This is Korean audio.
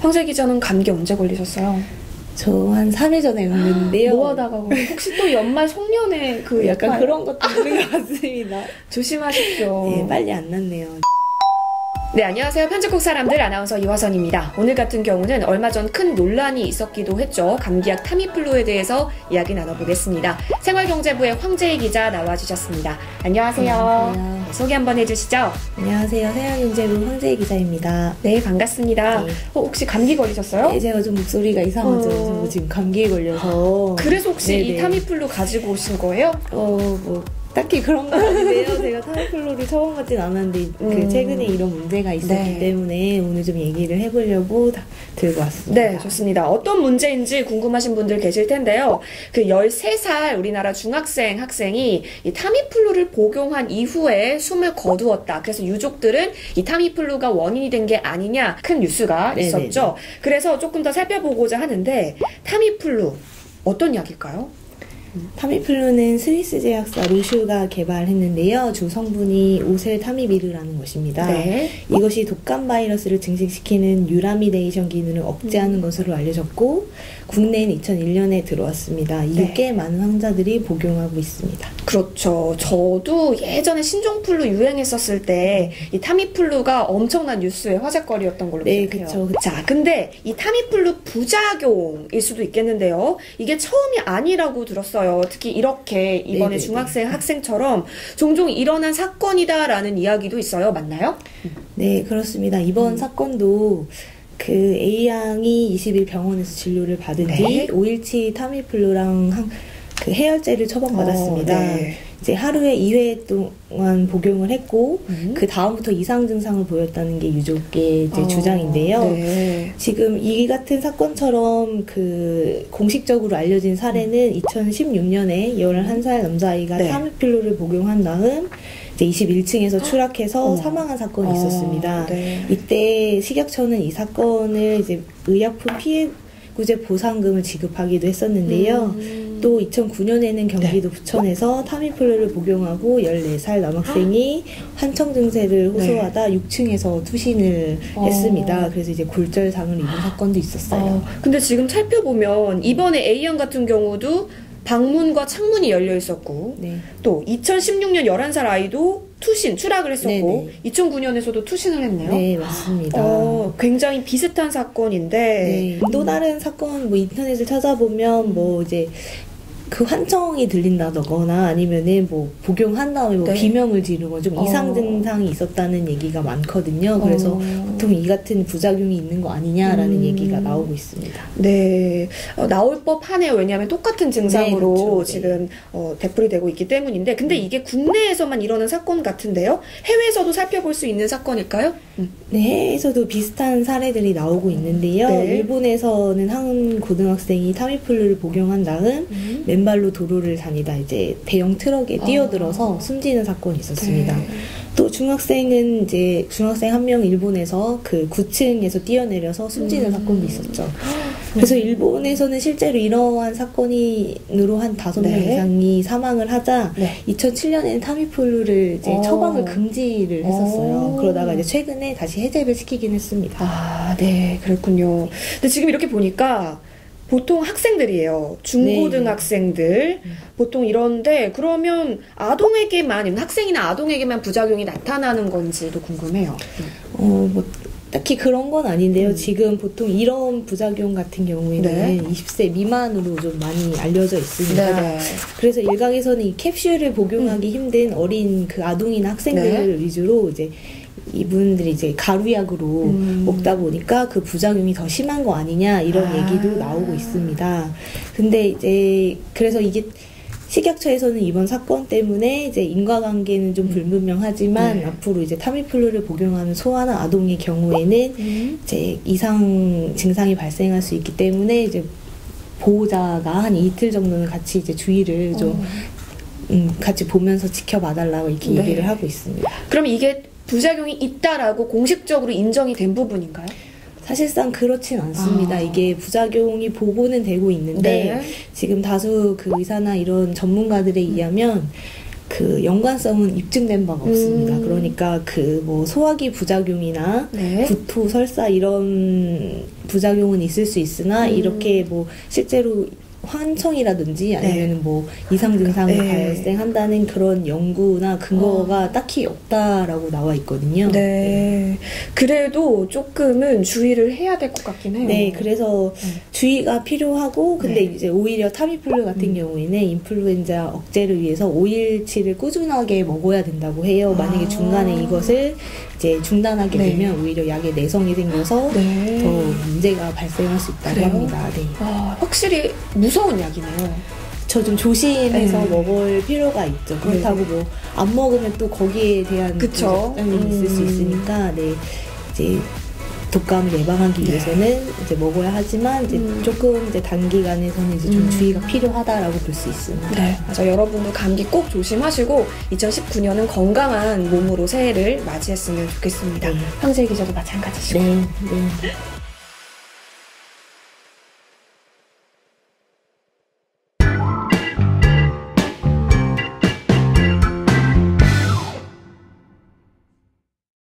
황재 기자는 감기 언제 걸리셨어요? 저 한 3일 전에 걸렸는데요. 뭐 하다가 혹시 또 연말 송년회 그 약간 그런 것도 있는 것 같습니다. 조심하십시오. 네, 빨리 안 났네요. 네, 안녕하세요. 편집국 사람들 아나운서 이화선입니다. 오늘 같은 경우는 얼마 전 큰 논란이 있었기도 했죠. 감기약 타미플루에 대해서 이야기 나눠보겠습니다. 생활경제부의 황재희 기자 나와주셨습니다. 안녕하세요. 안녕하세요. 네, 소개 한번 해주시죠. 안녕하세요. 생활경제부 황재희 기자입니다. 네, 반갑습니다. 네. 혹시 감기 걸리셨어요? 네, 제가 좀 목소리가 이상하죠. 저 지금 감기에 걸려서. 그래서 혹시 네네. 이 타미플루 가지고 오신 거예요? 딱히 그런 건 아닌데요. 제가 타미플루를 처음 받진 않았는데 최근에 이런 문제가 있었기 네. 때문에 오늘 좀 얘기를 해보려고 들고 왔습니다. 네, 좋습니다. 어떤 문제인지 궁금하신 분들 계실 텐데요. 그 13살 우리나라 중학생 학생이 이 타미플루를 복용한 이후에 숨을 거두었다. 그래서 유족들은 이 타미플루가 원인이 된 게 아니냐 큰 뉴스가 네네네. 있었죠. 그래서 조금 더 살펴보고자 하는데 타미플루 어떤 약일까요? 타미플루는 스위스 제약사 로슈가 개발했는데요. 주 성분이 오셀타미비르라는 것입니다. 네. 이것이 독감 바이러스를 증식시키는 유라미네이션 기능을 억제하는 것으로 알려졌고 국내에는 2001년에 들어왔습니다. 이후 꽤 많은 환자들이 복용하고 있습니다. 그렇죠. 저도 예전에 신종플루 유행했었을 때 이 타미플루가 엄청난 뉴스의 화제거리였던 걸로 네, 기억해요. 그쵸. 자, 근데 이 타미플루 부작용일 수도 있겠는데요. 이게 처음이 아니라고 들었어요. 특히 이렇게 이번에 네네네. 중학생, 학생처럼 종종 일어난 사건이다라는 이야기도 있어요. 맞나요? 네, 그렇습니다. 이번 사건도 그 A양이 20일 병원에서 진료를 받은 네. 뒤 5일치 타미플루랑 그 해열제를 처방받았습니다. 네. 이제 하루에 2회 동안 복용을 했고 그 다음부터 이상 증상을 보였다는 게 유족의 이제 주장인데요. 네. 지금 이 같은 사건처럼 그 공식적으로 알려진 사례는 2016년에 11살 남자아이가 네. 타미플루를 복용한 다음 이제 21층에서 추락해서 어머. 사망한 사건이 있었습니다. 네. 이때 식약처는 이 사건을 이제 의약품 피해구제 보상금을 지급하기도 했었는데요. 또 2009년에는 경기도 부천에서 타미플루를 복용하고 14살 남학생이 환청 증세를 호소하다 6층에서 투신을 했습니다. 그래서 이제 골절상을 입은 사건도 있었어요. 근데 지금 살펴보면 이번에 A양 같은 경우도 방문과 창문이 열려 있었고 네. 또 2016년 11살 아이도 추락을 했었고 네네. 2009년에서도 투신을 했네요. 네, 맞습니다. 굉장히 비슷한 사건인데 네. 또 다른 사건 뭐 인터넷을 찾아보면 뭐 이제 그 환청이 들린다거나 아니면은 뭐 복용한 다음에 뭐 네. 비명을 지르고 좀 이상 증상이 있었다는 얘기가 많거든요. 그래서 보통 이 같은 부작용이 있는 거 아니냐라는 얘기가 나오고 있습니다. 네, 나올 법하네요. 왜냐하면 똑같은 증상으로 네, 그렇죠. 지금 되풀이 되고 있기 때문인데 근데 이게 국내에서만 일어난 사건 같은데요? 해외에서도 살펴볼 수 있는 사건일까요? 네, 해외에서도 비슷한 사례들이 나오고 있는데요. 네. 일본에서는 한 고등학생이 타미플루를 복용한 다음 맨발로 도로를 다니다 이제 대형 트럭에 뛰어들어서 숨지는 사건이 있었습니다. 네. 또 중학생은 이제 중학생 한 명 일본에서 그 9층에서 뛰어내려서 숨지는 사건도 있었죠. 그래서 일본에서는 실제로 이러한 사건으로 한 5명 네. 이상이 사망을 하자 네. 2007년에는 타미플루를 이제 처방을 금지를 했었어요. 그러다가 이제 최근에 다시 해제를 시키긴 했습니다. 아, 네, 그렇군요. 근데 지금 이렇게 보니까 보통 학생들이에요. 중고등학생들. 보통 이런데 그러면 아동에게만, 학생이나 아동에게만 부작용이 나타나는 건지도 궁금해요. 뭐 딱히 그런 건 아닌데요. 지금 보통 이런 부작용 같은 경우에는 네. 20세 미만으로 좀 많이 알려져 있습니다. 네. 그래서 일각에서는 이 캡슐을 복용하기 힘든 어린 그 아동이나 학생들 위주로 이제 이분들이 이제 가루약으로 먹다 보니까 그 부작용이 더 심한 거 아니냐 이런 얘기도 나오고 있습니다. 근데 이제 그래서 이게 식약처에서는 이번 사건 때문에 이제 인과관계는 좀 불분명하지만 앞으로 이제 타미플루를 복용하는 소아나 아동의 경우에는 이제 이상 증상이 발생할 수 있기 때문에 이제 보호자가 한 이틀 정도는 같이 이제 주의를 좀 같이 보면서 지켜봐달라고 이렇게 얘기를 하고 있습니다. 그럼 이게 부작용이 있다라고 공식적으로 인정이 된 부분인가요? 사실상 그렇진 않습니다. 이게 부작용이 보고는 되고 있는데 네. 지금 다수 그 의사나 이런 전문가들에 의하면 그 연관성은 입증된 바가 없습니다. 그러니까 그 뭐 소화기 부작용이나 네. 구토, 설사 이런 부작용은 있을 수 있으나 이렇게 뭐 실제로 환청이라든지 아니면 뭐 이상 증상이 발생한다는 그런 연구나 근거가 딱히 없다라고 나와 있거든요. 네. 그래도 조금은 주의를 해야 될 것 같긴 해요. 네, 그래서 주의가 필요하고, 근데 네. 이제 오히려 타미플루 같은 경우에는 인플루엔자 억제를 위해서 5일치를 꾸준하게 먹어야 된다고 해요. 만약에 중간에 이것을 이제 중단하게 네. 되면 오히려 약에 내성이 생겨서 네. 더 문제가 발생할 수 있다고 그래요? 합니다. 네. 확실히 무서운 약이네요. 저 좀 조심해서 네. 먹을 필요가 있죠. 그렇다고 뭐 안 먹으면 또 거기에 대한 그쵸. 부작용이 있을 수 있으니까, 네, 이제 독감을 예방하기 위해서는 이제 먹어야 하지만 이제 조금 이제 단기간에서는 이제 좀 주의가 필요하다라고 볼 수 있습니다. 네, 맞아. 여러분도 감기 꼭 조심하시고 2019년은 건강한 몸으로 새해를 맞이했으면 좋겠습니다. 네. 황재 기자도 마찬가지시고. 네, 네.